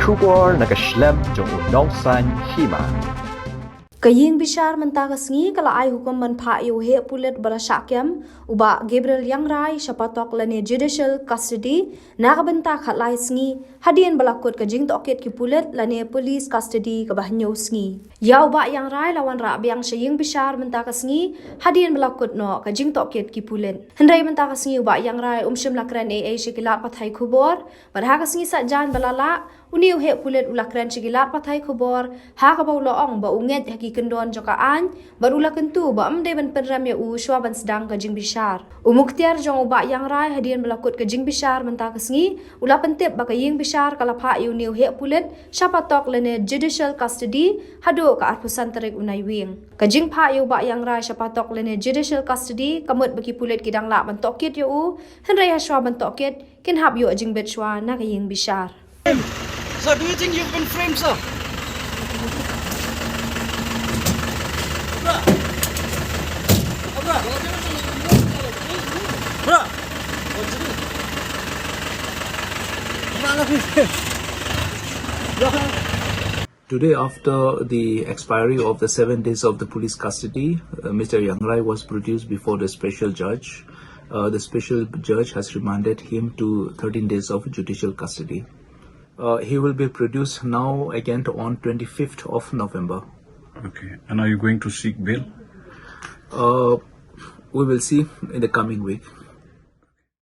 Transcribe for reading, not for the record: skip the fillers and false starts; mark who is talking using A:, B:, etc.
A: Shubor na Khlem jong unong san Hima.
B: Kaying bishar mentaga Sngi kala ai hukum manpha yu he Pulit bala syakyam uba Gabriel yang rai syapatok lane Judicial custody nakabenta khatlai Sngi hadian balakut kajing toket ki Pulit lane police custody kabahnyo Sngi ya uba yang rai lawan ra biang sying bishar mentaga Sngi hadian balakut no kajing toket ki Pulit hendrai mentaga Sngi uba yang rai umshim la Kren AA shikilat pathai khubor barha ka Sngi sajan balala uniu he Pulit ula Kren shikilat pathai khubor ha ka bau loong ba unget kendon jokaan barula kentu ba amde ban penram ya u shwa ban sedang kajing bishar umuktiar jong uba yang rai hadian belakut kajing bishar menta Sngi ula pentip ba kaying bishar kala pha yu new he Pulit syapatok lene Judicial custody hado ka arpusan tarik unai wing kajing pha yu ba yang rai syapatok lene Judicial custody kamut bagi Pulit kidang la ban tokit yu u henrai ha shwa ban tokit kin hab yu ajing bet shwa na kaying bishar.
C: Sir, do you think you've been framed, sir?
D: Today, after the expiry of the 7 days of the police custody, Mr. Yangrai was produced before the special judge. The special judge has remanded him to 13 days of judicial custody. He will be produced now again on 25th of November.
E: Okay. And are you going to seek bail?
D: We will see in the coming week.